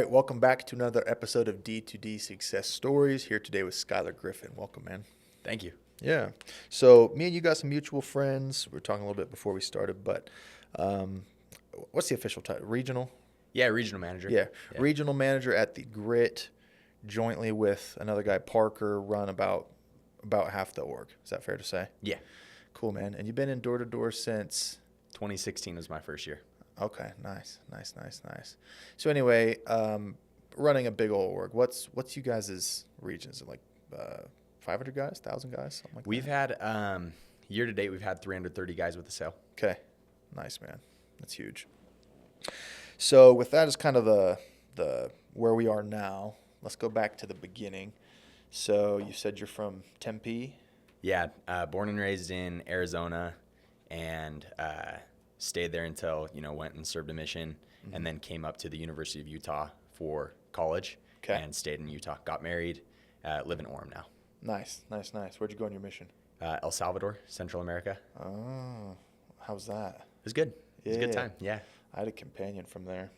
right, welcome back to another episode of D2D Success Stories. Here today with Skyler Griffin. Welcome, man. Thank you. Yeah. So me and you got some mutual friends. We were talking a little bit before we started, but what's the official title? Regional? Yeah, regional manager. Yeah. Regional manager at the Grit, jointly with another guy, Parker, run about half the org. Is that fair to say? Yeah. Cool, man. And you've been in door-to-door since? 2016 was my first year. Okay, nice. So anyway, running a big old org. What's you guys' regions? Like 500 guys, 1,000 guys, something like We've that? had year to date, we've had 330 guys with the sale. Okay, nice, man. That's huge. So with that as kind of the where we are now, let's go back to the beginning. So you said you're from Tempe. Yeah, born and raised in Arizona, and stayed there until went and served a mission, and then came up to the University of Utah for college. Okay. And stayed in Utah. Got married. Live in Orem now. Nice. Where'd you go on your mission? El Salvador, Central America. Oh, how's that? It was good. It was a good time. Yeah. I had a companion from there.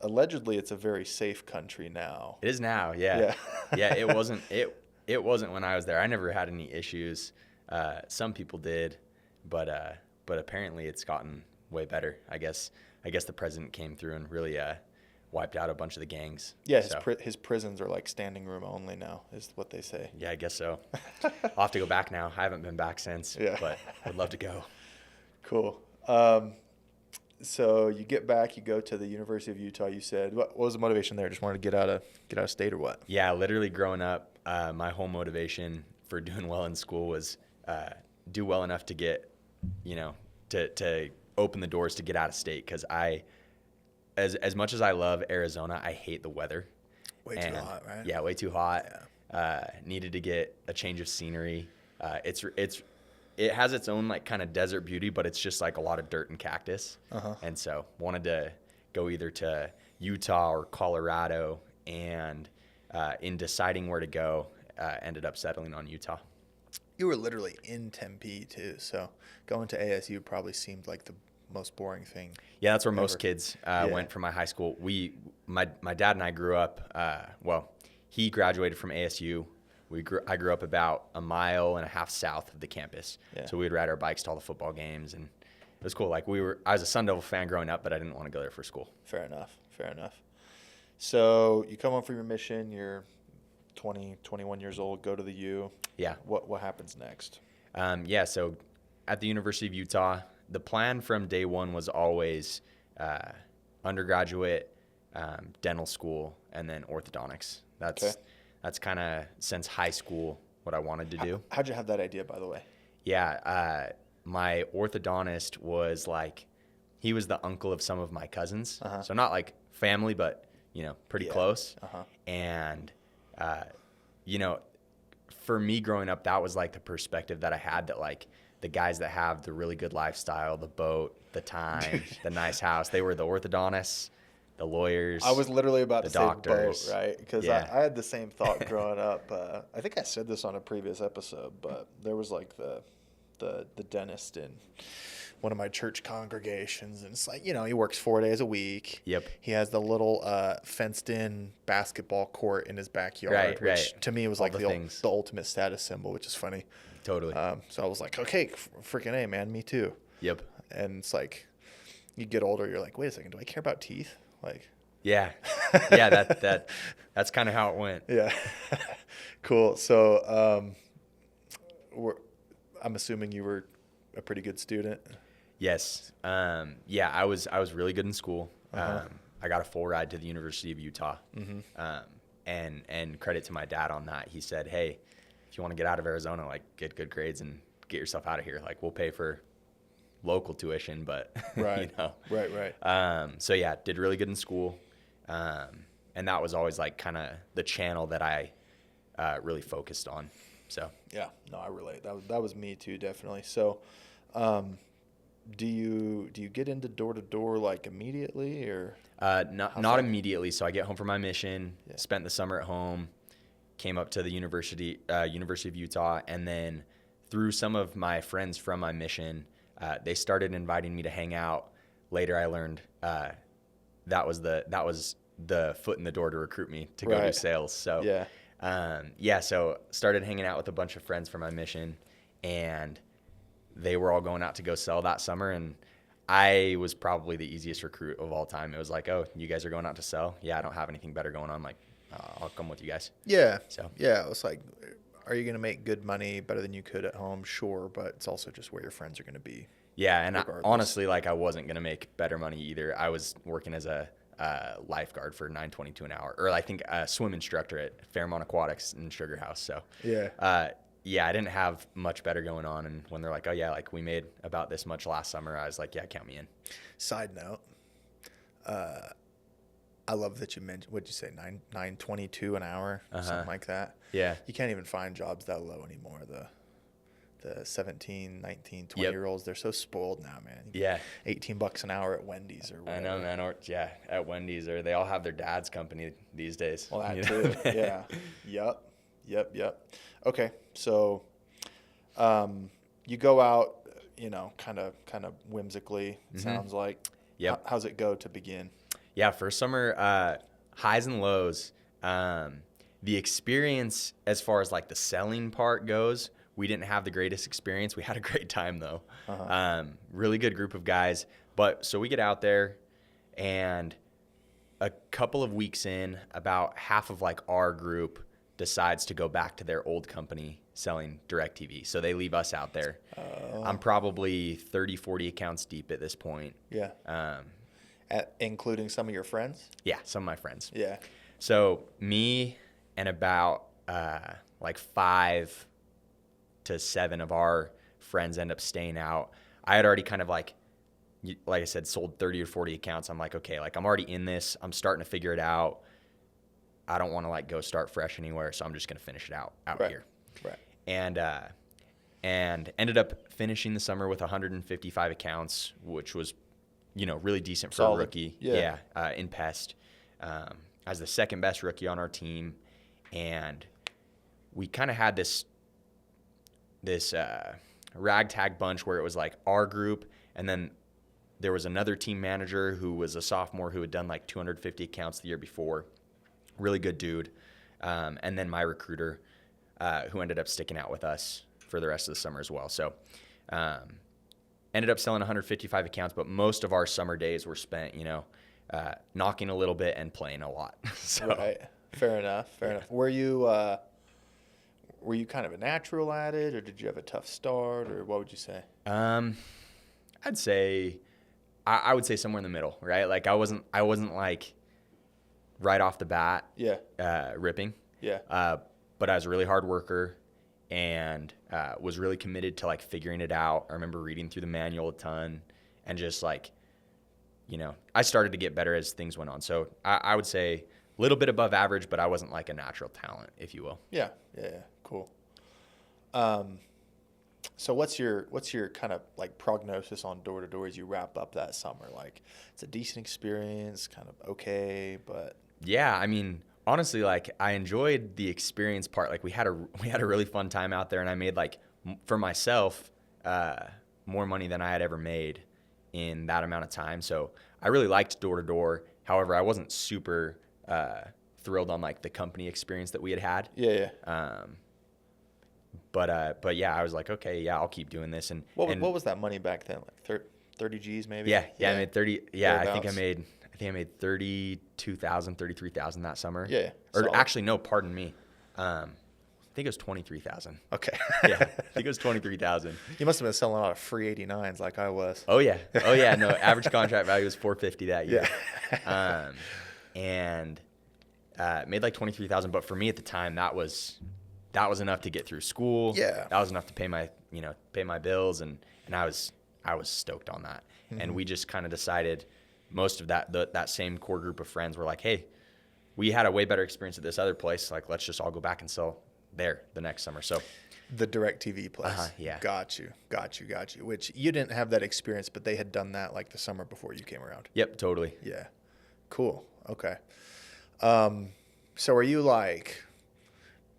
Allegedly, it's a very safe country now. It is now. Yeah. Yeah. It wasn't. It wasn't when I was there. I never had any issues. Some people did, but apparently it's gotten way better. I guess the president came through and really wiped out a bunch of the gangs. Yeah, his prisons are like standing room only now, is what they say. Yeah, I guess so. I'll have to go back now. I haven't been back since. Yeah. But would love to go. Cool. So you get back, you go to the University of Utah. You said, what was the motivation there? Just wanted to get out of state or what? Yeah, literally growing up, my whole motivation for doing well in school was do well enough to get, to open the doors to get out of state. Because as much as I love Arizona, I hate the weather. Way too hot, right? Yeah, way too hot. Yeah. Needed to get a change of scenery. It has its own like kind of desert beauty, but it's just like a lot of dirt and cactus. Uh-huh. And so wanted to go either to Utah or Colorado, and in deciding where to go, ended up settling on Utah. You were literally in Tempe too, so going to ASU probably seemed like the most boring thing. Yeah, that's where most kids went from my high school. My dad and I grew up. He graduated from ASU. I grew up about a mile and a half south of the campus. Yeah. So we would ride our bikes to all the football games, and it was cool. Like I was a Sun Devil fan growing up, but I didn't want to go there for school. Fair enough. So you come home from your mission, you're 20, 21 years old, go to the U. Yeah. What happens next? So at the University of Utah, the plan from day one was always undergraduate, dental school, and then orthodontics. That's kind of since high school what I wanted to do. How'd you have that idea, by the way? Yeah, my orthodontist was like, he was the uncle of some of my cousins. Uh-huh. So not like family, but, pretty close. Uh-huh. And, for me growing up, that was like the perspective that I had, that like the guys that have the really good lifestyle, the boat, the time, the nice house, they were the orthodontists. The lawyers. I was literally about to doctors. Say boat, right? Because I had the same thought growing up. I think I said this on a previous episode, but there was like the dentist in one of my church congregations, and it's like, he works 4 days a week. Yep. He has the little fenced-in basketball court in his backyard, which to me was like the ultimate status symbol, which is funny. Totally. So I was like, okay, freaking A, man, me too. Yep. And it's like, you get older, you're like, wait a second, do I care about teeth? Like, yeah, that's kind of how it went. Yeah, cool. So, I'm assuming you were a pretty good student. Yes. I was really good in school. Uh-huh. I got a full ride to the University of Utah. Mm-hmm. And credit to my dad on that. He said, "Hey, if you want to get out of Arizona, like get good grades and get yourself out of here. Like we'll pay for local tuition, but right. Right. So yeah, did really good in school. And that was always like kind of the channel that I really focused on. So yeah, no, I relate. That was me too, definitely. So, do you get into door to door like immediately, or not immediately? So I get home from my mission, spent the summer at home, came up to the University of Utah, and then through some of my friends from my mission, they started inviting me to hang out. Later, I learned that was the foot in the door to recruit me to go do sales. So so started hanging out with a bunch of friends from my mission, and they were all going out to go sell that summer, and I was probably the easiest recruit of all time. It was like, oh, you guys are going out to sell? Yeah, I don't have anything better going on. Like, I'll come with you guys. Yeah. So yeah, it was like, are you going to make good money better than you could at home? Sure, but it's also just where your friends are going to be. Yeah, and honestly, like, I wasn't going to make better money either. I was working as a lifeguard for $9.22 an hour, or I think a swim instructor at Fairmont Aquatics in Sugar House. So I didn't have much better going on. And when they're like, oh yeah, like we made about this much last summer, I was like, yeah, count me in. Side note, I love that you mentioned, what'd you say, $9.22 an hour, something like that. Yeah. You can't even find jobs that low anymore. The 17, 19, 20-year-olds, they're so spoiled now, man. Yeah. $18 an hour at Wendy's or whatever. I know, man. Or at Wendy's, or they all have their dad's company these days. Well, that too. Yeah. Yep. Okay. So, you go out, kind of whimsically, it sounds like. Yep. How's it go to begin? Yeah. First summer, highs and lows. The experience as far as like the selling part goes, we didn't have the greatest experience. We had a great time though. Really good group of guys. But so we get out there, and a couple of weeks in, about half of like our group decides to go back to their old company selling DirecTV. So they leave us out there. I'm probably 30, 40 accounts deep at this point. Yeah. Including some of your friends? Yeah, some of my friends. Yeah. So me and about like 5 to 7 of our friends end up staying out. I had already kind of like I said, sold 30 or 40 accounts. I'm like, okay, like I'm already in this. I'm starting to figure it out. I don't want to like go start fresh anywhere, so I'm just going to finish it out here. Right. And ended up finishing the summer with 155 accounts, which was, really decent for a rookie. Yeah. In pest. I was the second best rookie on our team, and we kind of had this ragtag bunch where it was like our group, and then there was another team manager who was a sophomore who had done like 250 accounts the year before. Really good dude. And then my recruiter, who ended up sticking out with us for the rest of the summer as well. So ended up selling 155 accounts, but most of our summer days were spent, knocking a little bit and playing a lot. So, right. Fair enough. Were you kind of a natural at it, or did you have a tough start, or what would you say? I'd say I would say somewhere in the middle, right? Like I wasn't like right off the bat ripping. Yeah. But I was a really hard worker, and was really committed to like figuring it out. I remember reading through the manual a ton, and just like, I started to get better as things went on. So I would say a little bit above average, but I wasn't like a natural talent, if you will. Yeah. Cool. So what's your kind of like prognosis on door to door as you wrap up that summer? Like, it's a decent experience, kind of okay, but yeah, I mean, honestly, like I enjoyed the experience part. Like we had a really fun time out there, and I made like for myself more money than I had ever made in that amount of time. So I really liked door to door. However, I wasn't super thrilled on like the company experience that we had. Yeah. But yeah, I was like, okay, yeah, I'll keep doing this. And what was that money back then? Like 30 G's maybe? Yeah, I made 30. Yeah, I think I made 32,000, 33,000 that summer. Yeah. Or solid. actually, no, pardon me. I think it was 23,000. Okay. Yeah, I think it was 23,000. You must have been selling a lot of free 89s like I was. Oh yeah. No, average contract value was 450 that year. Yeah. And made like 23,000. But for me at the time, that was enough to get through school. Yeah. That was enough to pay my bills, and I was stoked on that. Mm-hmm. And we just kind of decided, most of that same core group of friends were like, hey, we had a way better experience at this other place. Like, let's just all go back and sell there the next summer. So the DirecTV place. Yeah. Got you. Which you didn't have that experience, but they had done that like the summer before you came around. Yep, totally. Yeah. Cool. Okay. So are you like,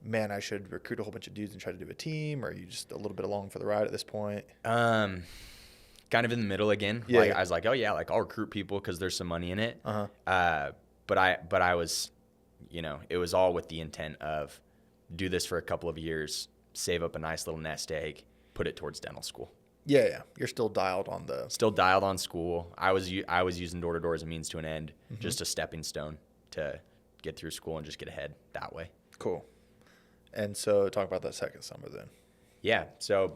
man, I should recruit a whole bunch of dudes and try to do a team, or are you just a little bit along for the ride at this point? God, kind of in the middle again. Yeah, Like yeah. I was like, oh yeah, like I'll recruit people because there's some money in it. Uh-huh. But I was, it was all with the intent of do this for a couple of years, save up a nice little nest egg, put it towards dental school. Yeah, yeah. You're still dialed on the... Still dialed on school. I was using door-to-door as a means to an end, just a stepping stone to get through school and just get ahead that way. Cool. And so talk about that second summer then. Yeah. So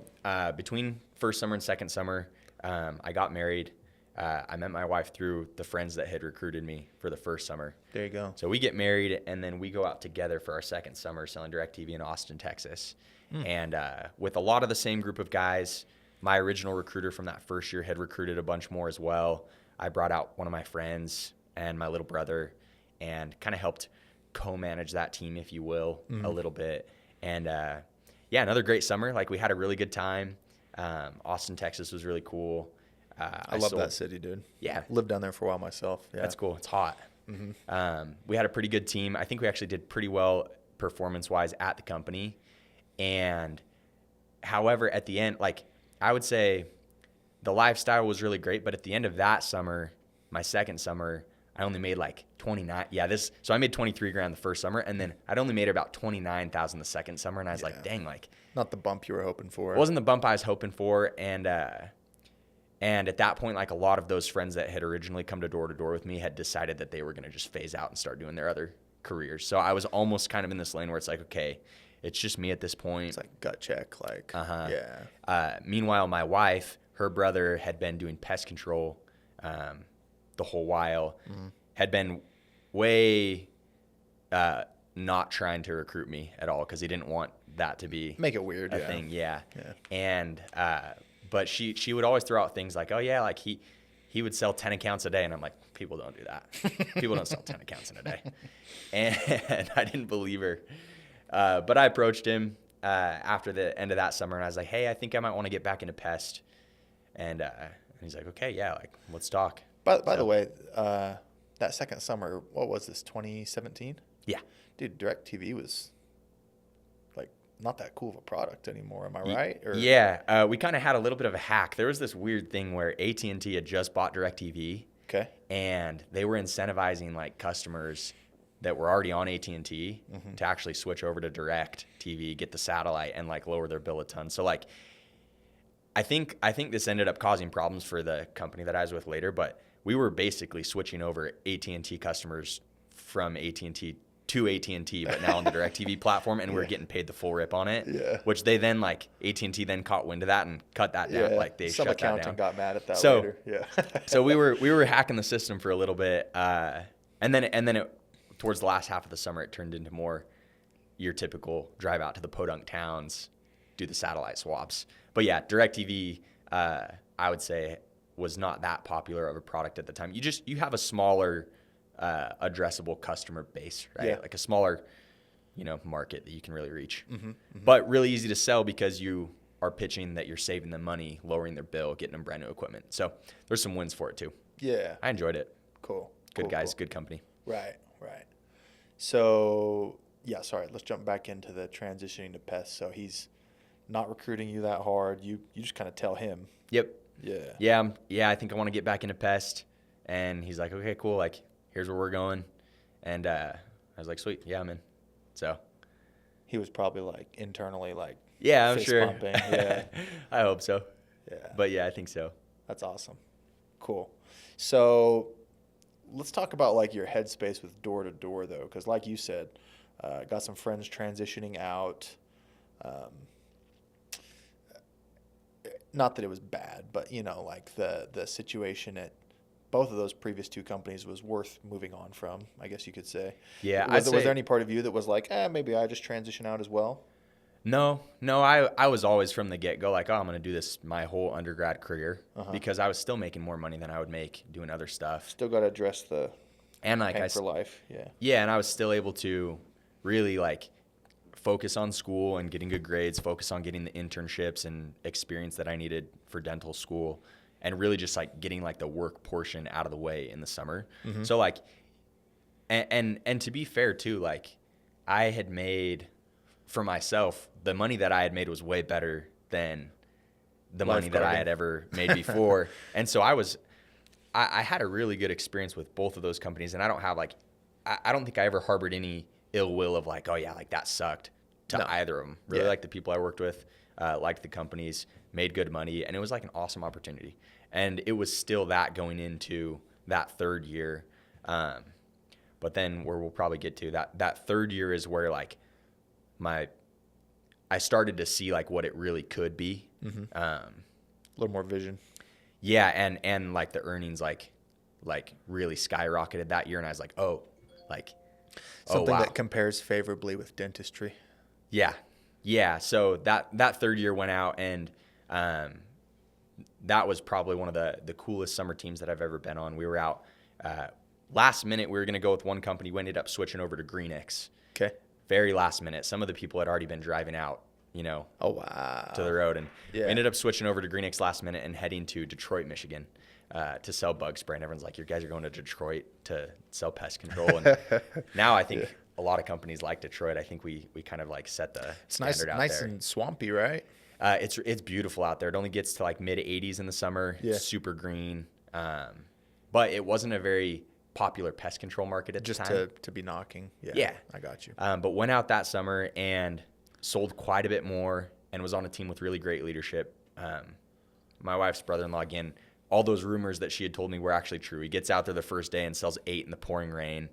between first summer and second summer, I got married. I met my wife through the friends that had recruited me for the first summer. There you go. So we get married, and then we go out together for our second summer selling DirecTV in Austin, Texas. And with a lot of the same group of guys, my original recruiter from that first year had recruited a bunch more as well. I brought out one of my friends and my little brother and kind of helped co-manage that team, if you will, a little bit. And another great summer. Like, we had a really good time. Austin, Texas was really cool. I love that city, dude. Yeah. Lived down there for a while myself. Yeah. That's cool. It's hot. We had a pretty good team. I think we actually did pretty well performance-wise at the company. And however, at the end, like, I would say the lifestyle was really great, but at the end of that summer, my second summer, I only made like 29. So I made 23 grand the first summer, and then I'd only made about 29,000 the second summer. And I was like, dang, like, not the bump you were hoping for. It wasn't the bump I was hoping for. And at that point, like, a lot of those friends that had originally come to door with me had decided that they were going to just phase out and start doing their other careers. So I was almost kind of in this lane where it's like, okay, it's just me at this point. It's like gut check, like, Meanwhile, my wife, her brother had been doing pest control the whole while, had been way not trying to recruit me at all because he didn't want that to be make it weird a thing. Yeah. And but she would always throw out things like, oh yeah, like he would sell 10 accounts a day, and I'm like, people don't do that. People don't sell 10 accounts in a day. And I didn't believe her. But I approached him after the end of that summer, and I was like, hey, I think I might want to get back into pest. And he's like, okay, yeah, like, let's talk. By the way, that second summer, what was this, 2017? Yeah. Dude, DirecTV was, like, not that cool of a product anymore. Am I right? Or... Yeah. We kind of had a little bit of a hack. There was this weird thing where AT&T had just bought DirecTV. Okay. And they were incentivizing, like, customers that were already on AT&T to actually switch over to DirecTV, get the satellite, and, like, lower their bill a ton. So, like, I think this ended up causing problems for the company that I was with later, but we were basically switching over AT&T customers from AT&T to AT&T, but now on the DirecTV platform, and we were getting paid the full rip on it. Yeah. Which they then, like, AT&T then caught wind of that and cut that down. Like, they shut that down. Some accountant got mad at that later. Yeah. So we were hacking the system for a little bit, and then it, towards the last half of the summer, it turned into more your typical drive out to the podunk towns, do the satellite swaps. But yeah, DirecTV, I would say, was not that popular of a product at the time. You have a smaller addressable customer base, right? Yeah. Like a smaller, market that you can really reach. But really easy to sell because you are pitching that you're saving them money, lowering their bill, getting them brand new equipment. So there's some wins for it too. Yeah. I enjoyed it. Cool. Good guys, good company. Right. So, yeah, sorry, let's jump back into the transitioning to pests. So he's not recruiting you that hard. You just kind of tell him. Yep. Yeah. Yeah, I think I want to get back into pest. And he's like, okay, cool. Like, here's where we're going. And I was like, sweet. Yeah, I'm in. So he was probably like internally like, yeah, I'm sure. Pumping. Yeah. I hope so. Yeah. But yeah, I think so. That's awesome. Cool. So let's talk about like your headspace with door to door though, because like you said, got some friends transitioning out. Not that it was bad, but like the situation at both of those previous two companies was worth moving on from, I guess you could say. Yeah. Was there any part of you that was like, maybe I just transition out as well? No, I was always from the get-go like, I'm going to do this my whole undergrad career because I was still making more money than I would make doing other stuff. Still got to address the and like for life. Yeah. Yeah, and I was still able to really like focus on school and getting good grades, focus on getting the internships and experience that I needed for dental school, and really just like getting like the work portion out of the way in the summer. So like, and to be fair too, like I had made for myself, the money that I had made was way better than the money that I had ever made before. And so I had a really good experience with both of those companies. And I don't have like, I don't think I ever harbored any ill will of like, oh yeah, like that sucked to either of them. Really like the people I worked with, liked the companies, made good money. And it was like an awesome opportunity. And it was still that going into that third year. But then where we'll probably get to that third year is where like I started to see like what it really could be. A little more vision. Yeah. And like the earnings, like really skyrocketed that year. And I was like, something that compares favorably with dentistry. Yeah. Yeah. So that third year went out, and that was probably one of the coolest summer teams that I've ever been on. We were out last minute. We were going to go with one company. We ended up switching over to Greenix. Okay. Very last minute. Some of the people had already been driving out, Oh, wow. to the road. And we ended up switching over to Greenix last minute and heading to Detroit, Michigan, to sell bug spray. And everyone's like, you guys are going to Detroit to sell pest control. And now I think a lot of companies like Detroit. I think we kind of like set the standard out there. It's nice and swampy, right? It's beautiful out there. It only gets to like mid 80s in the summer. Yeah. It's super green. But it wasn't a very popular pest control market at the time. Just to be knocking. Yeah. I got you. But went out that summer and sold quite a bit more and was on a team with really great leadership. My wife's brother-in-law, again, all those rumors that she had told me were actually true. He gets out there the first day and sells 8 in the pouring rain.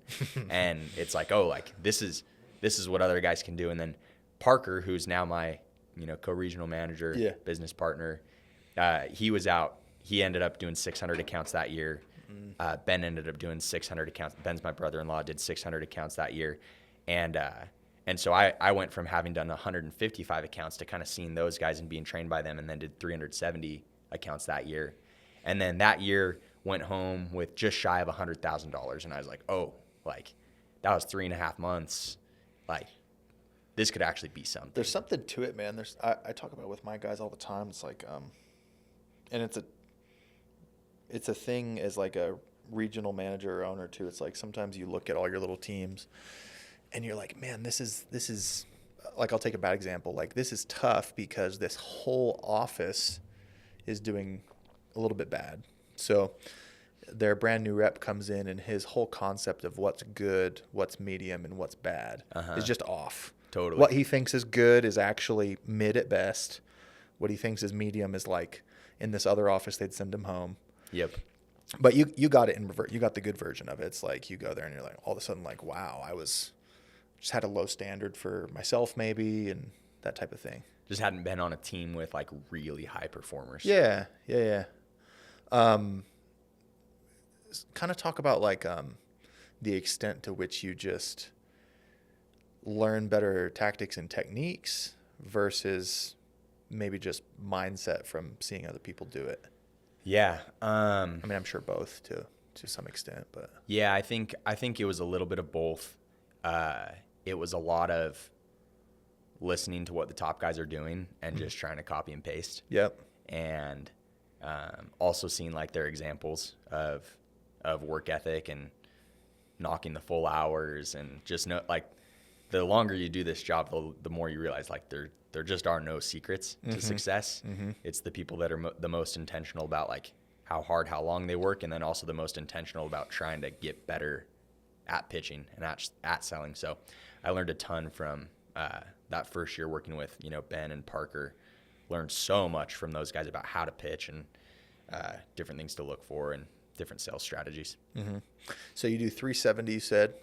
And it's like, oh, like this is what other guys can do. And then Parker, who's now my, co-regional manager, business partner, he was out. He ended up doing 600 accounts that year. Ben ended up doing 600 accounts. Ben's my brother-in-law, did 600 accounts that year. And so I went from having done 155 accounts to kind of seeing those guys and being trained by them, and then did 370 accounts that year. And then that year went home with just shy of $100,000. And I was like, oh, like that was 3.5 months. Like this could actually be something. There's something to it, man. I talk about it with my guys all the time. It's like, and it's a thing as like a regional manager or owner too. It's like sometimes you look at all your little teams and you're like, man, this is like, I'll take a bad example. Like this is tough because this whole office is doing a little bit bad. So their brand new rep comes in and his whole concept of what's good, what's medium, and what's bad is just off. Totally. What he thinks is good is actually mid at best. What he thinks is medium is like in this other office, they'd send him home. Yep. But you got it in revert. You got the good version of it. It's like you go there and you're like all of a sudden like, wow, I just had a low standard for myself maybe, and that type of thing. Just hadn't been on a team with like really high performers. Yeah. Kind of talk about like the extent to which you just learn better tactics and techniques versus maybe just mindset from seeing other people do it. Yeah. I mean, I'm sure both to some extent, but yeah, I think it was a little bit of both. It was a lot of listening to what the top guys are doing and just trying to copy and paste. Yep. And also seeing like their examples of work ethic and knocking the full hours, and just like the longer you do this job, the more you realize like there just are no secrets to success. It's the people that are the most intentional about like how hard, how long they work, and then also the most intentional about trying to get better at pitching and at selling. So I learned a ton from that first year working with Ben and Parker. Learned so much from those guys about how to pitch and different things to look for and different sales strategies. So you do 370, you said.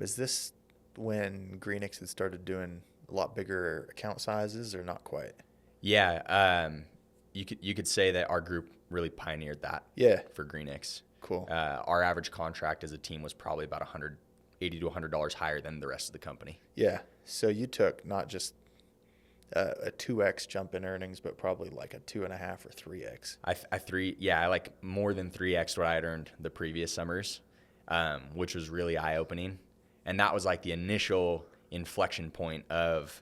Is this when Greenix had started doing a lot bigger account sizes, or not quite? Yeah, you could say that our group really pioneered that. Yeah. For Greenix. Cool. Our average contract as a team was probably about $180 to $100 higher than the rest of the company. Yeah. So you took not just a 2x jump in earnings, but probably like a 2.5 or 3x. I like more than 3x what I had earned the previous summers, which was really eye opening. And that was like the initial inflection point of,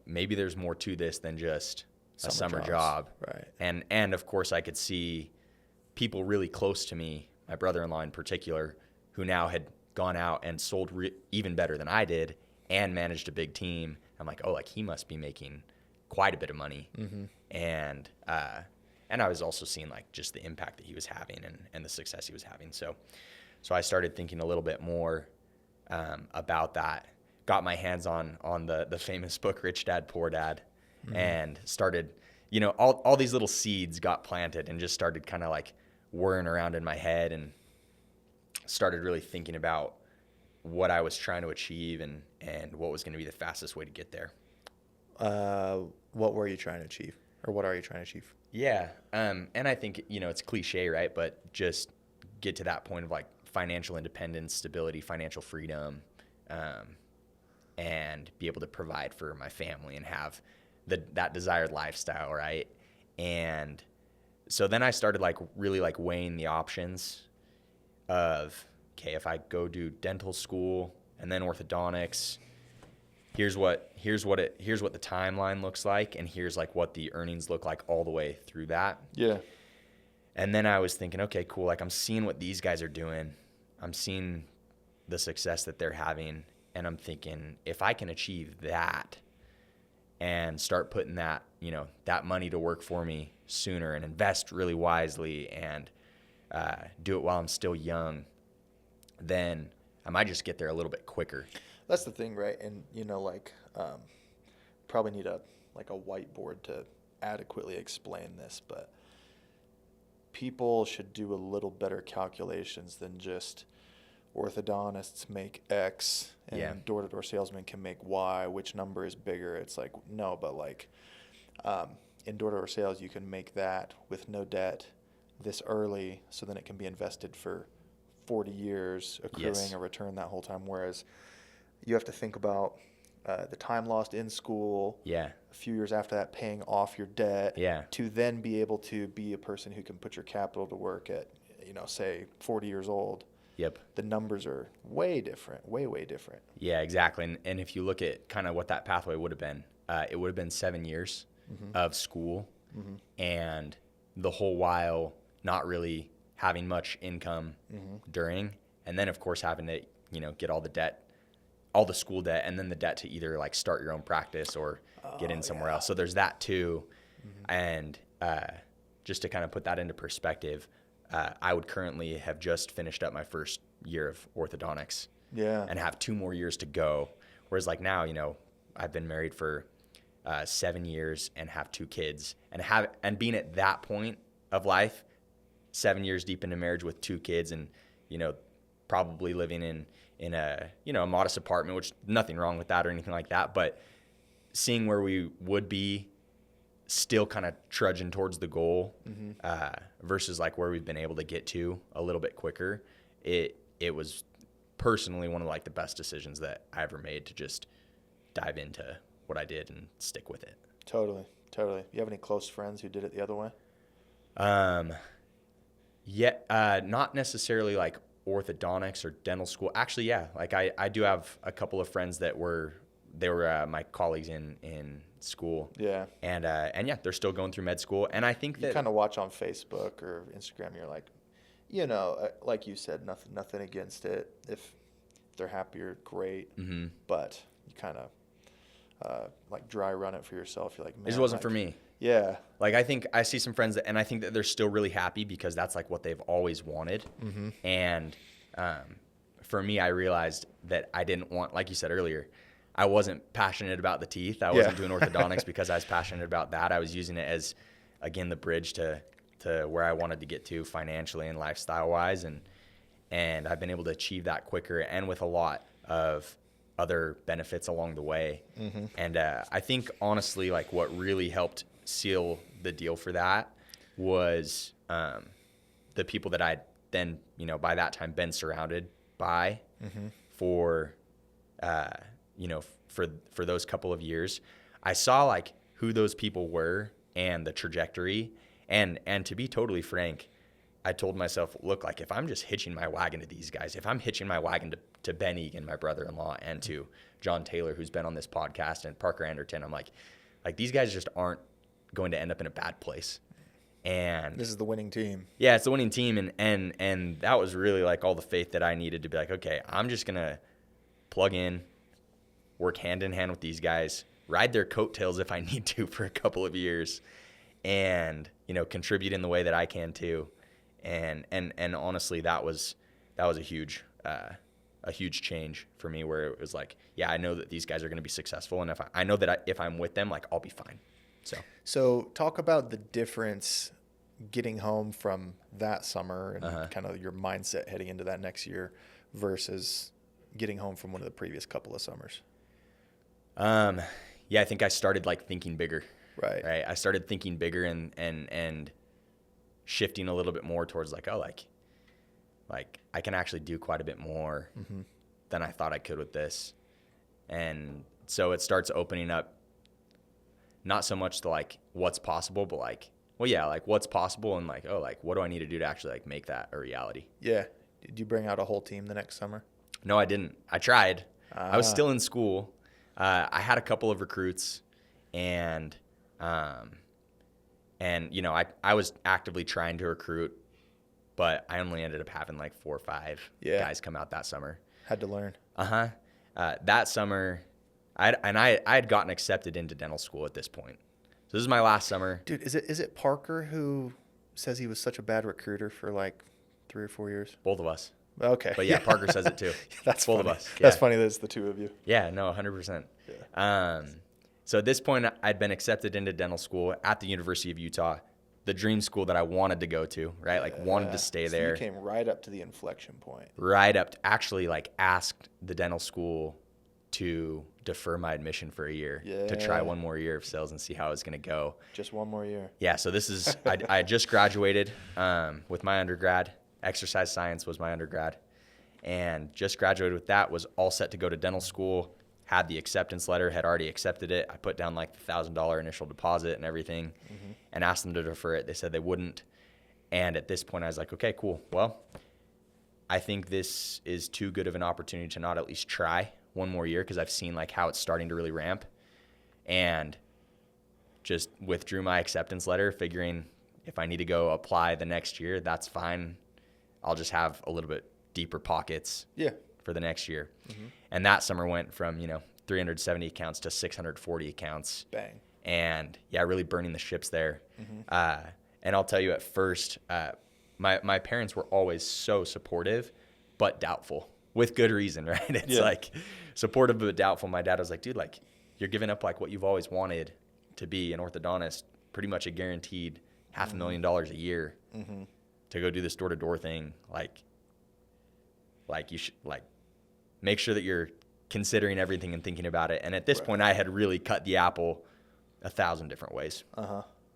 maybe there's more to this than just a summer job. Right. And of course I could see people really close to me, my brother-in-law in particular, who now had gone out and sold even better than I did and managed a big team. I'm like, oh, like he must be making quite a bit of money. And I was also seeing like just the impact that he was having and the success he was having. So I started thinking a little bit more about that. Got my hands on the famous book Rich Dad Poor Dad, and started, all these little seeds got planted and just started kind of like whirring around in my head, and started really thinking about what I was trying to achieve and what was going to be the fastest way to get there. What were you trying to achieve, or what are you trying to achieve? Yeah. And I think, it's cliche, right? But just get to that point of like financial independence, stability, financial freedom, and be able to provide for my family and have that desired lifestyle, right? And so then I started like really like weighing the options of, okay, if I go do dental school and then orthodontics, here's what the timeline looks like, and here's like what the earnings look like all the way through that. Yeah. And then I was thinking, okay, cool. Like I'm seeing what these guys are doing. I'm seeing the success that they're having. And I'm thinking, if I can achieve that and start putting that, that money to work for me sooner, and invest really wisely, and do it while I'm still young, then I might just get there a little bit quicker. That's the thing, right? And, probably need a whiteboard to adequately explain this, but people should do a little better calculations than just orthodontists make X and door-to-door salesmen can make Y. Which number is bigger? It's like, no, but in door-to-door sales, you can make that with no debt this early, so then it can be invested for 40 years, accruing a return that whole time. Whereas you have to think about the time lost in school, a few years after that, paying off your debt, to then be able to be a person who can put your capital to work at, say 40 years old. Yep. The numbers are way different, way different. Yeah, exactly. And if you look at kind of what that pathway would have been, it would have been 7 years of school, and the whole while not really having much income during, and then of course having to, get all the debt, all the school debt, and then the debt to either like start your own practice or get in somewhere else. So there's that too. And just to kind of put that into perspective, I would currently have just finished up my first year of orthodontics, and have 2 more years to go. Whereas like now, I've been married for 7 years and have 2 kids, and being at that point of life, 7 years deep into marriage with 2 kids, and probably living in a a modest apartment, which nothing wrong with that or anything like that, but seeing where we would be, still kind of trudging towards the goal, versus like where we've been able to get to a little bit quicker, it was personally one of like the best decisions that I ever made, to just dive into what I did and stick with it. Totally. You have any close friends who did it the other way? Not necessarily like orthodontics or dental school. Actually, yeah. Like I do have a couple of friends that were my colleagues in school. Yeah. And yeah, they're still going through med school. And I think that you kind of watch on Facebook or Instagram, you're like, like you said, nothing against it. If they're happier, great. But you kind of like dry run it for yourself. You're like, man, it just wasn't for me. Yeah. Like I think I see some friends and I think that they're still really happy because that's like what they've always wanted. And for me, I realized that I didn't want, like you said earlier, I wasn't passionate about the teeth. I wasn't doing orthodontics because I was passionate about that. I was using it as, again, the bridge to where I wanted to get to financially and lifestyle wise. And I've been able to achieve that quicker and with a lot of other benefits along the way. And I think honestly, like what really helped seal the deal for that was the people that I'd then, by that time been surrounded by for for those couple of years. I saw like who those people were and the trajectory. And to be totally frank, I told myself, look, like if I'm just hitching my wagon to these guys, if I'm hitching my wagon to Ben Egan, my brother-in-law, and to John Taylor, who's been on this podcast, and Parker Anderton, I'm like these guys just aren't going to end up in a bad place. And this is the winning team. Yeah, it's the winning team. And that was really like all the faith that I needed to be like, okay, I'm just going to plug in, work hand in hand with these guys, ride their coattails if I need to for a couple of years, and contribute in the way that I can too. And honestly, that was a huge change for me, where it was like, yeah, I know that these guys are going to be successful, and I know that if I'm with them, like, I'll be fine. So talk about the difference getting home from that summer and kind of your mindset heading into that next year versus getting home from one of the previous couple of summers. Yeah, I think I started like thinking bigger. Right. I started thinking bigger and shifting a little bit more towards like, oh, like I can actually do quite a bit more than I thought I could with this. And so it starts opening up not so much to like what's possible, but like, well, yeah, like what's possible, and like, oh, like what do I need to do to actually like make that a reality? Yeah. Did you bring out a whole team the next summer? No, I didn't. I tried. I was still in school. I had a couple of recruits, and I was actively trying to recruit, but I only ended up having like 4 or 5 guys come out that summer. Had to learn. That summer, I had gotten accepted into dental school at this point. So this is my last summer. Dude, is it Parker who says he was such a bad recruiter for like 3 or 4 years? Both of us. Okay. But yeah, Parker says it too. That's both funny. Of us. Yeah. That's funny that it's the two of you. Yeah, no, 100%. Yeah. So at this point, I'd been accepted into dental school at the University of Utah, the dream school that I wanted to go to, right? Like wanted to stay there. You came right up to the inflection point. Right up to, actually like asked the dental school to defer my admission for a year to try one more year of sales and see how it was going to go. Just one more year. Yeah. So this is, I just graduated with my undergrad. Exercise science was my undergrad, and just graduated with that, was all set to go to dental school, had the acceptance letter, had already accepted it. I put down like the $1,000 initial deposit and everything and asked them to defer it. They said they wouldn't. And at this point I was like, okay, cool. Well, I think this is too good of an opportunity to not at least try one more year, because I've seen like how it's starting to really ramp, and just withdrew my acceptance letter, figuring if I need to go apply the next year, that's fine. I'll just have a little bit deeper pockets for the next year. And that summer went from, 370 accounts to 640 accounts. Bang. And yeah, really burning the ships there. And I'll tell you, at first, my parents were always so supportive, but doubtful, with good reason, right? It's like supportive but doubtful. My dad was like, dude, like you're giving up like what you've always wanted to be, an orthodontist, pretty much a guaranteed $500,000 a year. To go do this door-to-door thing, like you should like make sure that you're considering everything and thinking about it. And at this point, I had really cut the apple 1,000 different ways.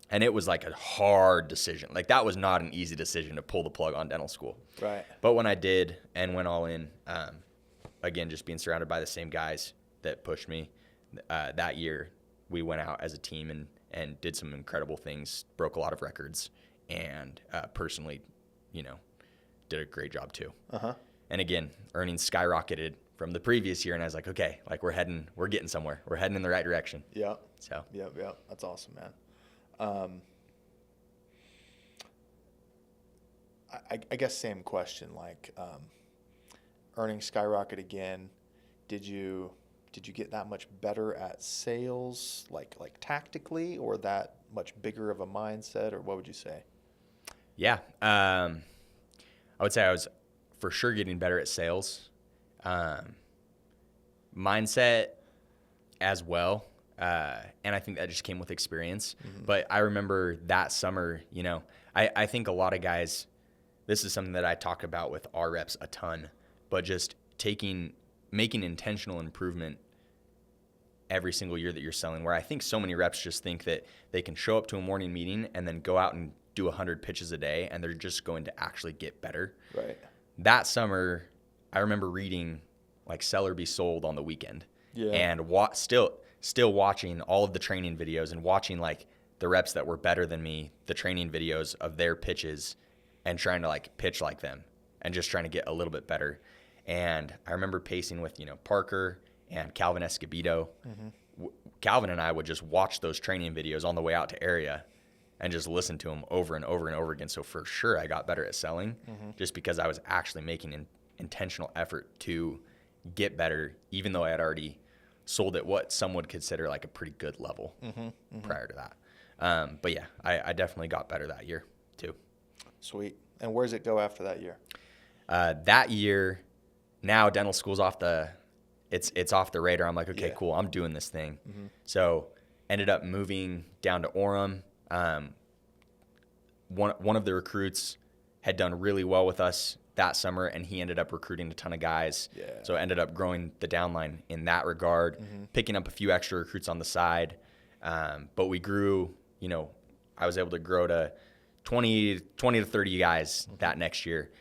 And it was like a hard decision. Like that was not an easy decision to pull the plug on dental school. Right. But when I did and went all in, again, just being surrounded by the same guys that pushed me, that year we went out as a team and did some incredible things, broke a lot of records. And personally, did a great job too. And again, earnings skyrocketed from the previous year, and I was like, okay, like we're getting somewhere. We're heading in the right direction. Yeah. So. Yep. That's awesome, man. I guess same question. Like, earnings skyrocket again. Did you get that much better at sales, like tactically, or that much bigger of a mindset, or what would you say? Yeah. I would say I was for sure getting better at sales. Mindset as well. And I think that just came with experience. But I remember that summer, I think a lot of guys, this is something that I talk about with our reps a ton, but just making intentional improvement every single year that you're selling, where I think so many reps just think that they can show up to a morning meeting and then go out and do 100 pitches a day, and they're just going to actually get better. Right. That summer, I remember reading like Sell or Be Sold on the weekend, and still watching all of the training videos and watching like the reps that were better than me, the training videos of their pitches, and trying to like pitch like them and just trying to get a little bit better. And I remember pacing with, Parker and Calvin Escobedo. Calvin and I would just watch those training videos on the way out to area and just listen to them over and over and over again. So for sure I got better at selling just because I was actually making an intentional effort to get better, even though I had already sold at what some would consider like a pretty good level prior to that. But yeah, I definitely got better that year too. Sweet. And where does it go after that year? That year, now dental school's off the radar. I'm like, okay, cool. I'm doing this thing. So ended up moving down to Orem. One of the recruits had done really well with us that summer, and he ended up recruiting a ton of guys. Yeah. So ended up growing the downline in that regard, picking up a few extra recruits on the side. But we grew, I was able to grow to 20 to 30 guys that next year.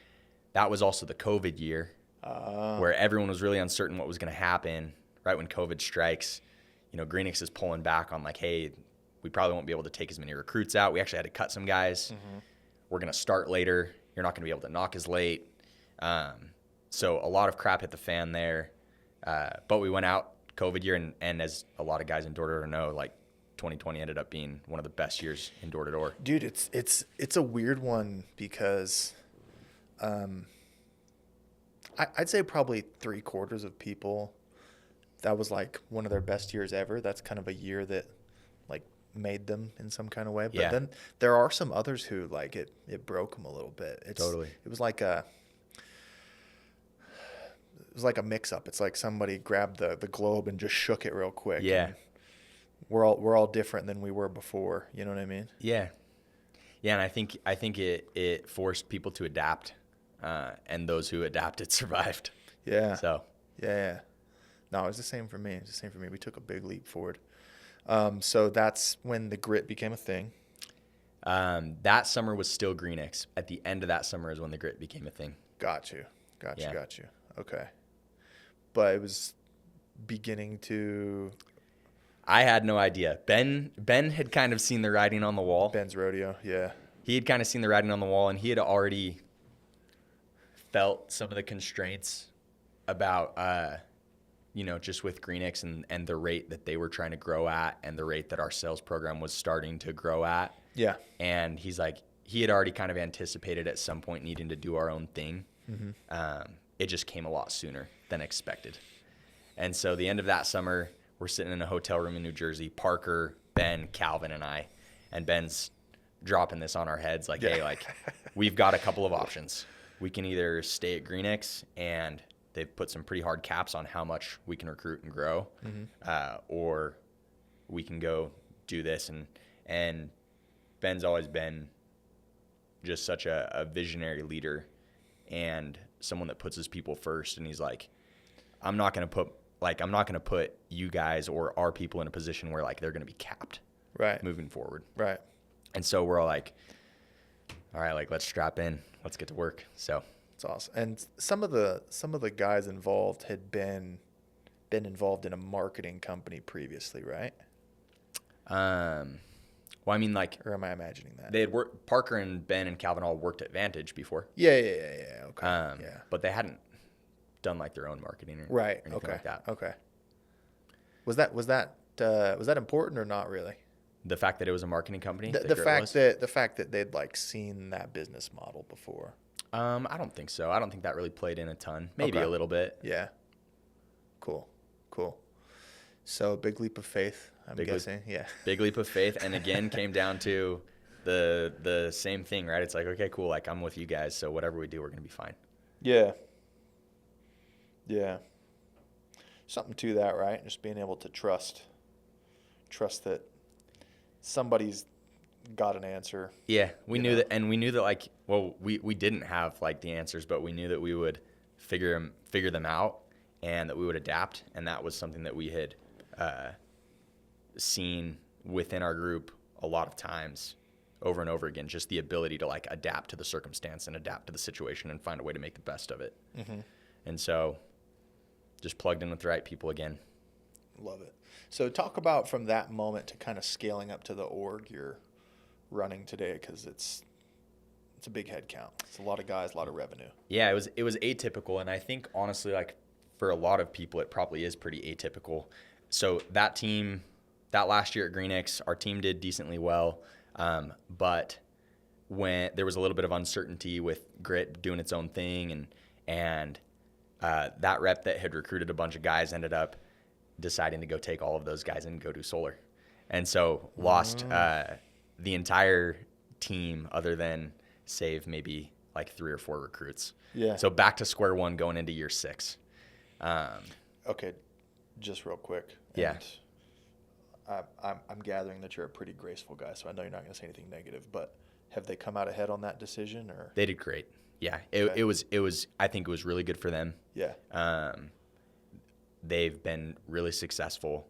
That was also the COVID year where everyone was really uncertain what was going to happen. Right when COVID strikes, Greenix is pulling back on like, hey, we probably won't be able to take as many recruits out. We actually had to cut some guys. We're going to start later. You're not going to be able to knock as late. So a lot of crap hit the fan there. But we went out COVID year, and as a lot of guys in door-to-door know, like 2020 ended up being one of the best years in door-to-door. Dude, it's a weird one because I'd say probably 3/4 of people, that was like one of their best years ever. That's kind of a year that like made them in some kind of way. But then there are some others who like it broke them a little bit. Totally. It was like a mix up. It's like somebody grabbed the globe and just shook it real quick. Yeah. And we're all different than we were before. You know what I mean? Yeah. Yeah, and I think it forced people to adapt, and those who adapted survived. Yeah. So. Yeah. No, it was the same for me. We took a big leap forward. So that's when the grit became a thing. That summer was still Greenix. At the end of that summer is when the grit became a thing. Got you. Okay. But it was beginning to... I had no idea. Ben had kind of seen the writing on the wall. Ben's rodeo, yeah. He had kind of seen the writing on the wall, and he had already felt some of the constraints about, just with Greenix and the rate that they were trying to grow at and the rate that our sales program was starting to grow at. Yeah. And he's like, he had already kind of anticipated at some point needing to do our own thing. It just came a lot sooner than expected. And so the end of that summer, we're sitting in a hotel room in New Jersey, Parker, Ben, Calvin, and I. And Ben's dropping this on our heads like, hey, like, we've got a couple of options. We can either stay at Greenix, and they've put some pretty hard caps on how much we can recruit and grow, or we can go do this. And Ben's always been just such a visionary leader and someone that puts his people first. And he's like, I'm not going to put you guys or our people in a position where like they're going to be capped moving forward. Right. And so we're all like, all right, like let's strap in, let's get to work. So it's awesome. And some of the guys involved had been involved in a marketing company previously, right? Well, I mean, like, or am I imagining that? They had worked. Parker and Ben and Calvin all worked at Vantage before. Yeah. Okay. But they hadn't done like their own marketing or anything like that. Okay. Was that important or not really? The fact that it was a marketing company. The fact that they'd like seen that business model before. I don't think so. I don't think that really played in a ton. Maybe a little bit. Yeah. Cool. So big leap of faith, I'm guessing. Yeah. Big leap of faith, and again came down to the same thing, right? It's like, okay, cool. Like I'm with you guys, so whatever we do, we're gonna be fine. Yeah. Something to that, right? Just being able to trust that somebody's got an answer. Yeah, we knew that, and we knew that like, well, we didn't have like the answers, but we knew that we would figure them out, and that we would adapt, and that was something that we had seen within our group a lot of times, over and over again. Just the ability to like adapt to the circumstance and adapt to the situation and find a way to make the best of it. And so, just plugged in with the right people again. Love it. So talk about from that moment to kind of scaling up to the org you're running today, because it's a big head count. It's a lot of guys, a lot of revenue. Yeah, it was atypical, and I think honestly, like for a lot of people, it probably is pretty atypical. So that last year at Greenix, our team did decently well, but when there was a little bit of uncertainty with Grit doing its own thing, and that rep that had recruited a bunch of guys ended up deciding to go take all of those guys and go do solar. And so lost the entire team other than save maybe like 3 or 4 recruits. Yeah. So back to square one going into year 6. Okay, just real quick. Yeah. I'm gathering that you're a pretty graceful guy, so I know you're not going to say anything negative, but have they come out ahead on that decision? Or They did great. Yeah. Okay. It was I think it was really good for them. Yeah. They've been really successful.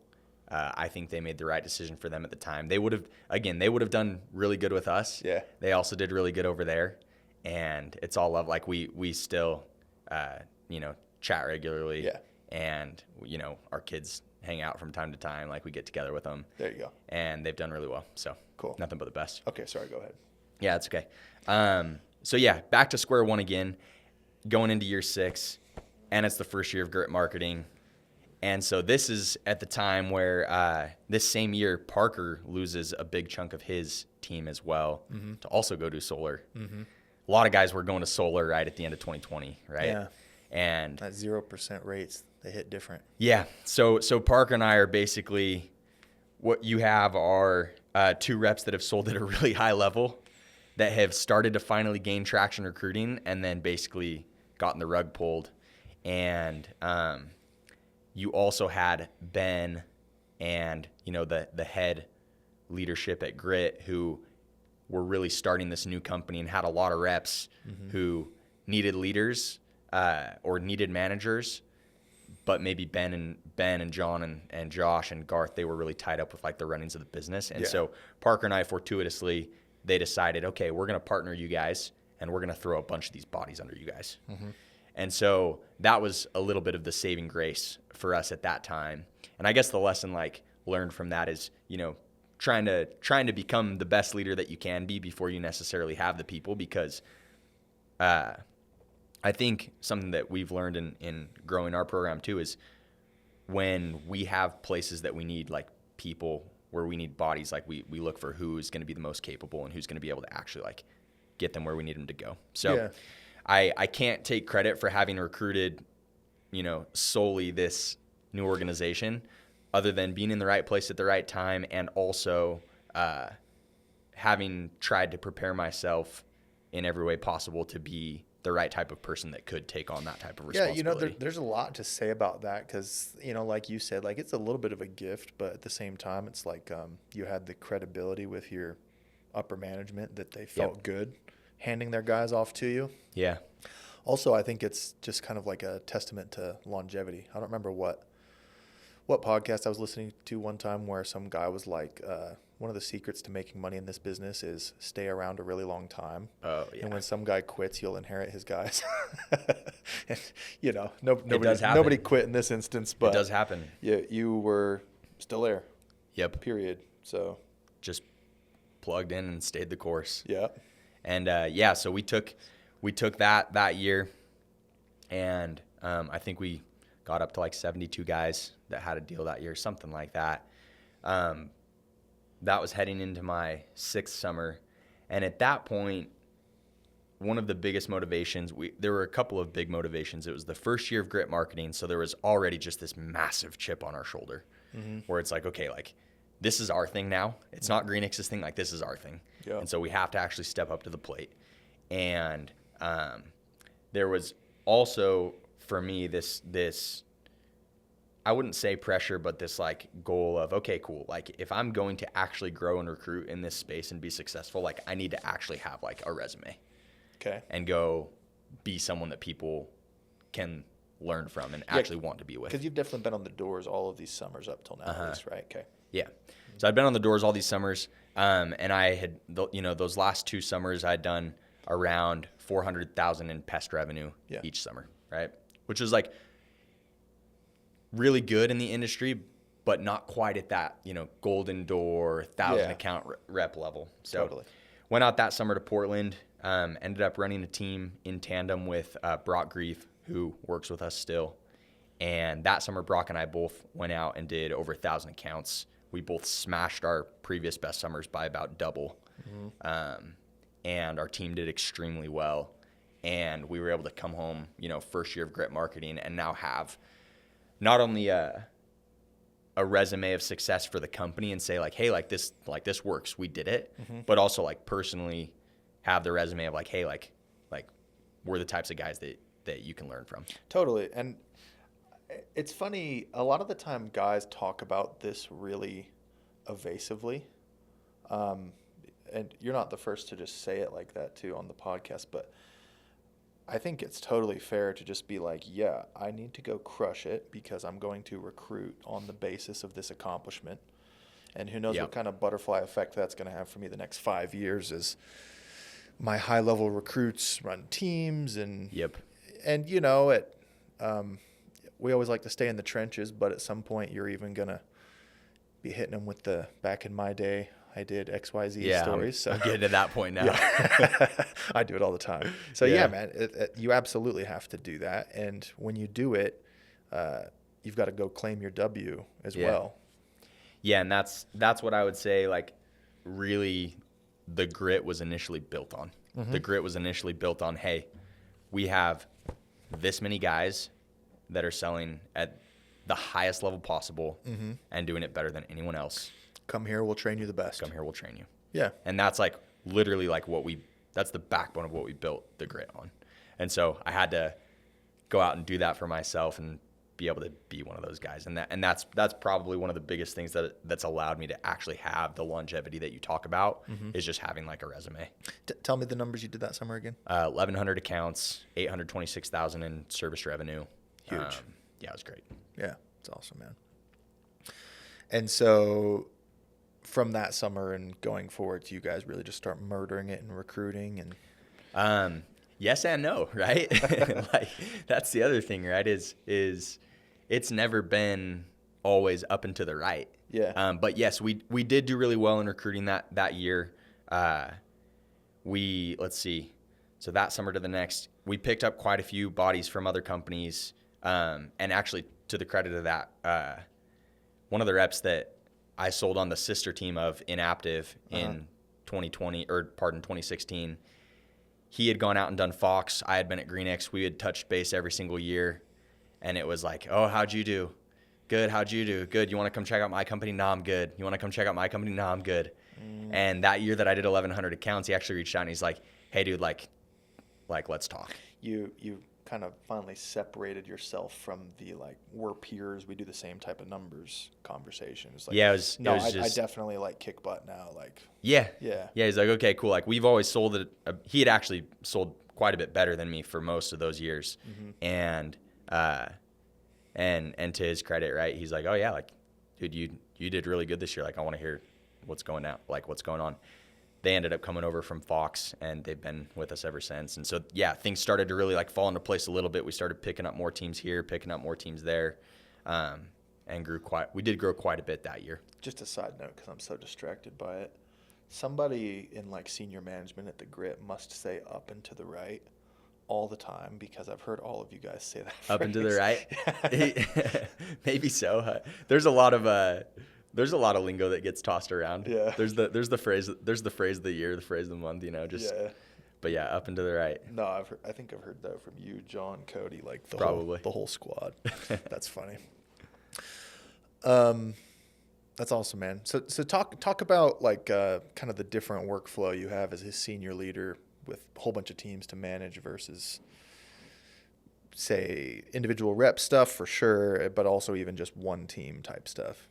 I think they made the right decision for them at the time. They would have done really good with us. Yeah. They also did really good over there, and it's all love. Like we still, chat regularly. Yeah. And our kids hang out from time to time. Like we get together with them. There you go. And they've done really well. So Cool. Nothing but the best. Okay, sorry, go ahead. Yeah, it's okay. So yeah, back to square one again, going into year 6, and it's the first year of Grit Marketing. And so this is at the time where this same year, Parker loses a big chunk of his team as well to also go do solar. Mm-hmm. A lot of guys were going to solar right at the end of 2020, right? Yeah. And That 0% rates, they hit different. yeah, so Parker and I are basically, what you have are 2 reps that have sold at a really high level that have started to finally gain traction recruiting and then basically gotten the rug pulled. And you also had Ben and, the head leadership at Grit who were really starting this new company and had a lot of reps who needed leaders or needed managers. But maybe Ben and John and Josh and Garth, they were really tied up with like the runnings of the business. And so Parker and I, fortuitously, they decided, okay, we're going to partner you guys and we're going to throw a bunch of these bodies under you guys. Mm-hmm. And so that was a little bit of the saving grace for us at that time. And I guess the lesson like learned from that is, trying to become the best leader that you can be before you necessarily have the people, because I think something that we've learned in growing our program too is when we have places that we need like people, where we need bodies, like we look for who's going to be the most capable and who's going to be able to actually like get them where we need them to go. So I can't take credit for having recruited, solely this new organization, other than being in the right place at the right time and also having tried to prepare myself in every way possible to be the right type of person that could take on that type of responsibility. Yeah, there's a lot to say about that because, like you said, like it's a little bit of a gift, but at the same time, it's like you had the credibility with your upper management that they felt good handing their guys off to you. Yeah. Also, I think it's just kind of like a testament to longevity. I don't remember what podcast I was listening to one time where some guy was like, one of the secrets to making money in this business is stay around a really long time. Oh, yeah. And when some guy quits, you'll inherit his guys. And, nobody quit in this instance, but it does happen. Yeah, you were still there. Yep. Period. So just plugged in and stayed the course. Yeah. And so we took that year, and I think we got up to like 72 guys that had a deal that year, something like that. That was heading into my 6th summer. And at that point, one of the biggest motivations, there were a couple of big motivations. It was the first year of Grit Marketing, so there was already just this massive chip on our shoulder where it's like, okay, like this is our thing now. It's not Greenix's thing, like this is our thing. Yep. And so we have to actually step up to the plate. And there was also, for me, this I wouldn't say pressure, but this like goal of, okay, cool. Like if I'm going to actually grow and recruit in this space and be successful, like I need to actually have like a resume. Okay. And go be someone that people can learn from and actually want to be with. Because you've definitely been on the doors all of these summers up till now, at least, right? Okay. Yeah. So I'd been on the doors all these summers, and I had, those last 2 summers I'd done around $400,000 in pest revenue each summer, right? Which was like really good in the industry, but not quite at that, golden door, 1,000 account rep level. So went out that summer to Portland, ended up running a team in tandem with Brock Grief, who works with us still. And that summer, Brock and I both went out and did over 1,000 accounts. We both smashed our previous best summers by about double. Mm-hmm. And our team did extremely well. And we were able to come home, first year of Grit Marketing, and now have not only a resume of success for the company and say like, hey, like this works, we did it, but also like personally have the resume of like, hey, like we're the types of guys that you can learn from. Totally. And it's funny, a lot of the time guys talk about this really evasively. And you're not the first to just say it like that too on the podcast, but I think it's totally fair to just be like, yeah, I need to go crush it because I'm going to recruit on the basis of this accomplishment. And who knows what kind of butterfly effect that's going to have for me the next 5 years as my high-level recruits run teams. And, and you know, we always like to stay in the trenches, but at some point you're even going to be hitting them with the back in my day, I did XYZ stories. I'm getting to that point now. Yeah. I do it all the time. So yeah, man, you absolutely have to do that. And when you do it, you've got to go claim your W as well. Yeah. And that's what I would say, like really the grit was initially built on. The grit was initially built on, hey, we have this many guys that are selling at the highest level possible and doing it better than anyone else. Come here, we'll train you the best. Come here, we'll train you. Yeah. And that's like literally like that's the backbone of what we built the grit on. And so I had to go out and do that for myself and be able to be one of those guys. And that's probably one of the biggest things that's allowed me to actually have the longevity that you talk about is just having like a resume. Tell me the numbers you did that summer again. 1,100 accounts, 826,000 in service revenue. Huge. Yeah, it was great. Yeah, it's awesome, man. And so from that summer and going forward, you guys really just start murdering it in recruiting and yes and no, right? Like that's the other thing, right? Is it's never been always up and to the right. Yeah. But yes, we did do really well in recruiting that year. Let's see. So that summer to the next, we picked up quite a few bodies from other companies. And actually, to the credit of that, one of the reps that I sold on the sister team of Inaptive in 2016, he had gone out and done Fox. I had been at GreenX. We had touched base every single year. And it was like, oh, how'd you do? Good. How'd you do? Good. You want to come check out my company? No, I'm good. You want to come check out my company? No, I'm good. And that year that I did 1,100 accounts, he actually reached out and he's like, hey, dude, like let's talk. You kind of finally separated yourself from the like we're peers, we do the same type of numbers conversations. Like, I definitely like kick butt now. Like yeah. He's like, okay, cool. Like we've always sold it. He had actually sold quite a bit better than me for most of those years, and to his credit, right? He's like, oh yeah, like dude, you did really good this year. Like I want to hear what's going on. They ended up coming over from Fox, and they've been with us ever since. And so, yeah, things started to really like fall into place a little bit. We started picking up more teams here, picking up more teams there, and we did grow quite a bit that year. Just a side note, because I'm so distracted by it. Somebody in like senior management at the Grit must say up and to the right all the time, because I've heard all of you guys say that Up phrase. and to the right? Maybe so. There's a lot of lingo that gets tossed around. Yeah. There's the phrase of the year, the phrase of the month, But yeah, up and to the right. No, I think I've heard that from you, John, Cody, like the whole squad. That's funny. That's awesome, man. So talk about like kind of the different workflow you have as a senior leader with a whole bunch of teams to manage versus say individual rep stuff for sure, but also even just one team type stuff.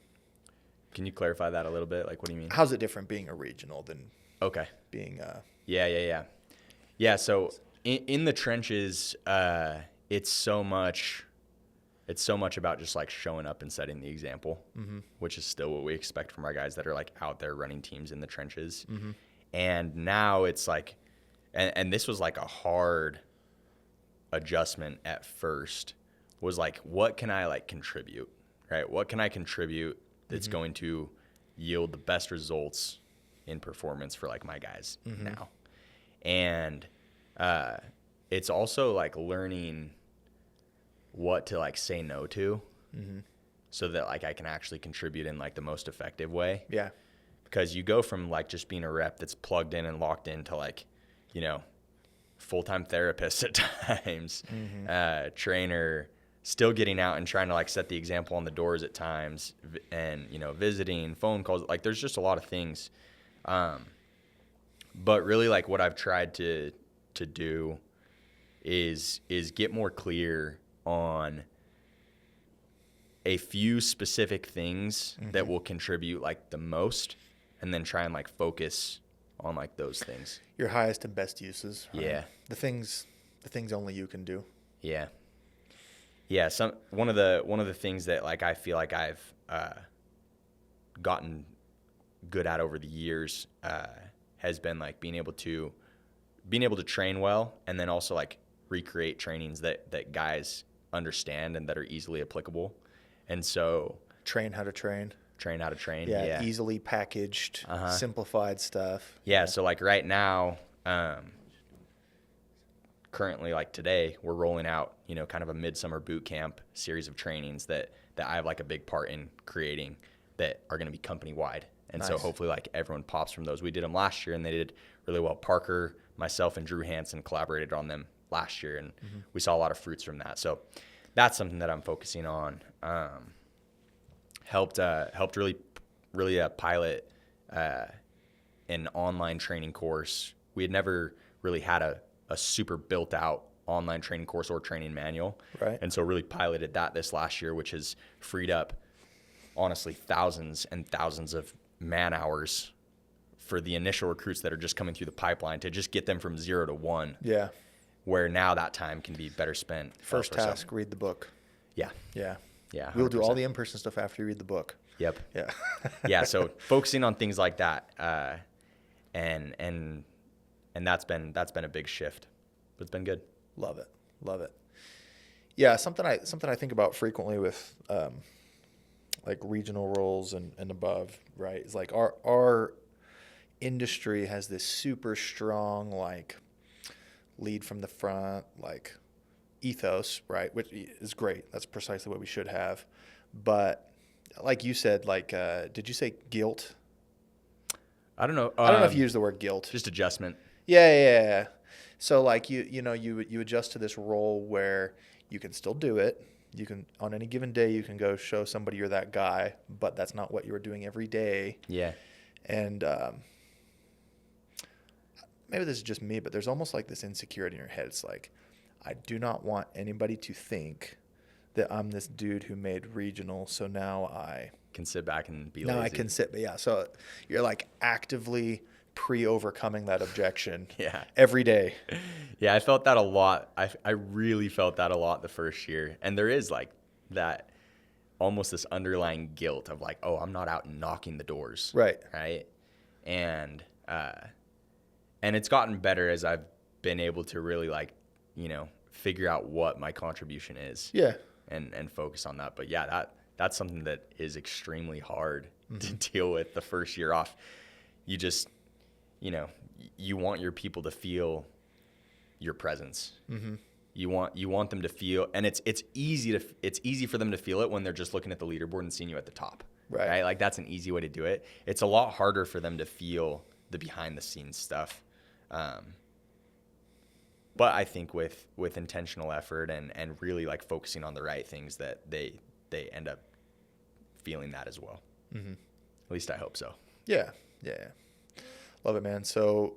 Can you clarify that a little bit? Like, what do you mean? How's it different being a regional than being Yeah. So in the trenches, it's so much about just like showing up and setting the example, which is still what we expect from our guys that are like out there running teams in the trenches. And now it's like, and this was like a hard adjustment at first, was like, what can I like contribute, right? What can I contribute that's going to yield the best results in performance for like my guys now? And it's also like learning what to like say no to, so that like I can actually contribute in like the most effective way. Yeah. Because you go from like just being a rep that's plugged in and locked into like, full-time therapist at times, trainer, still getting out and trying to like set the example on the doors at times, and visiting, phone calls, like there's just a lot of things. But really, like what I've tried to do is get more clear on a few specific things that will contribute like the most, and then try and like focus on like those things. Your highest and best uses. Right? Yeah. The things only you can do. Yeah. Yeah. One of the things that like I feel like I've gotten good at over the years has been like being able to train well, and then also like recreate trainings that guys understand and that are easily applicable. And so train how to train. Yeah. Easily packaged, simplified stuff. Yeah. So like right now, currently like today, we're rolling out, kind of a midsummer boot camp series of trainings that I have like a big part in creating that are going to be company wide. And so hopefully like everyone pops from those. We did them last year and they did really well. Parker, myself, and Drew Hansen collaborated on them last year, and we saw a lot of fruits from that. So that's something that I'm focusing on. Helped really pilot an online training course. We had never really had a super built out online training course or training manual. Right. And so really piloted that this last year, which has freed up, honestly, thousands and thousands of man hours for the initial recruits that are just coming through the pipeline to just get them from 0 to 1. Yeah. Where now that time can be better spent. First task, read the book. Yeah. Yeah. Yeah. 100%. We'll do all the in-person stuff after you read the book. Yep. Yeah. Yeah. So focusing on things like that, and that's been a big shift, but it's been good. Love it. Yeah. Something I think about frequently with, like regional roles and above, right? Is like our industry has this super strong, like, lead from the front, like, ethos, right? Which is great. That's precisely what we should have. But like you said, like, did you say guilt? I don't know. I don't know if you use the word guilt. Just adjustment. Yeah. So like you adjust to this role where you can still do it. You can, on any given day, you can go show somebody you're that guy, but that's not what you were doing every day. Yeah. And maybe this is just me, but there's almost like this insecurity in your head. It's like, I do not want anybody to think that I'm this dude who made regional, so now I can sit back and be lazy. Now I can sit, but yeah. So you're like actively pre-overcoming that objection. Yeah. Every day. Yeah, I felt that a lot. I really felt that a lot the first year. And there is like that, almost this underlying guilt of like, oh, I'm not out knocking the doors. Right. Right. And it's gotten better as I've been able to really like, figure out what my contribution is. Yeah. And focus on that. But yeah, that's something that is extremely hard to deal with the first year off. You just, you want your people to feel your presence. Mm-hmm. You want them to feel, and it's easy for them to feel it when they're just looking at the leaderboard and seeing you at the top. Right? Like that's an easy way to do it. It's a lot harder for them to feel the behind the scenes stuff. But I think with intentional effort and really like focusing on the right things, that they end up feeling that as well. Mm-hmm. At least I hope so. Yeah. Love it, man. So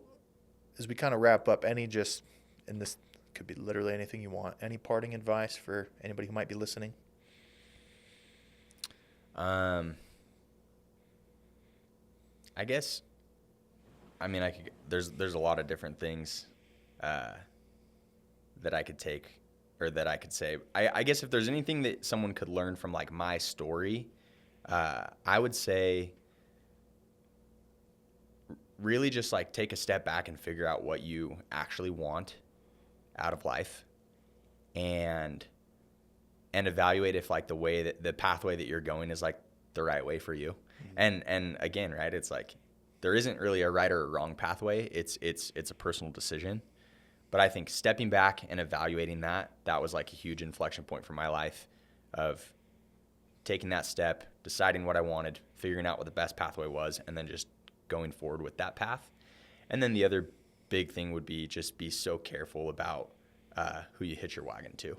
as we kind of wrap up, and this could be literally anything you want, any parting advice for anybody who might be listening? I guess, there's a lot of different things that I could take, or that I could say. I guess if there's anything that someone could learn from like my story, I would say really just like take a step back and figure out what you actually want out of life, and evaluate if like the pathway that you're going is like the right way for you. Mm-hmm. And again, right, it's like there isn't really a right or a wrong pathway. It's a personal decision. But I think stepping back and evaluating that was like a huge inflection point for my life, of taking that step, deciding what I wanted, figuring out what the best pathway was, and then just going forward with that path. And then the other big thing would be just be so careful about who you hitch your wagon to.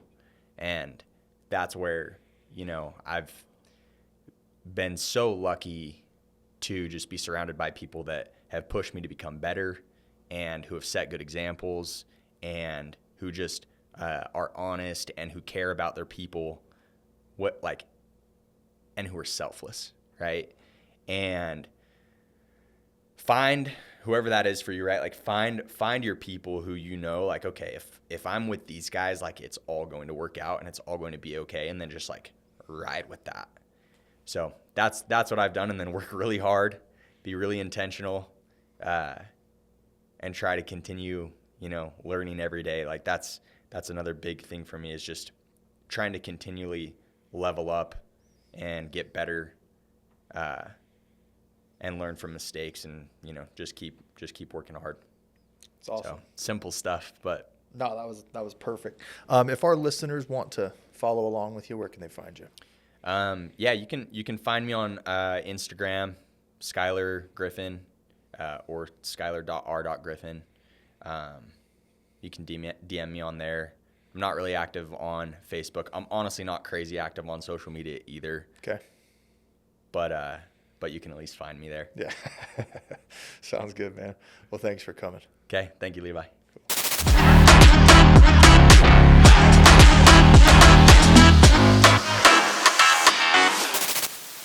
And that's where, I've been so lucky to just be surrounded by people that have pushed me to become better and who have set good examples and who just are honest and who care about their people, and who are selfless, right? And find whoever that is for you, right? Like find your people who like, okay, if I'm with these guys, like it's all going to work out and it's all going to be okay, and then just like ride with that. So that's what I've done, and then work really hard, be really intentional, and try to continue, learning every day. Like that's another big thing for me, is just trying to continually level up and get better, and learn from mistakes, and just keep working hard. It's awesome. So, simple stuff, but no, that was perfect. If our listeners want to follow along with you, where can they find you? Yeah, you can find me on Instagram, Skyler Griffin, or Skyler.r.Griffin. You can DM me on there. I'm not really active on Facebook. I'm honestly not crazy active on social media either. Okay. But you can at least find me there. Yeah. Sounds good, man. Well, thanks for coming. Okay. Thank you, Levi.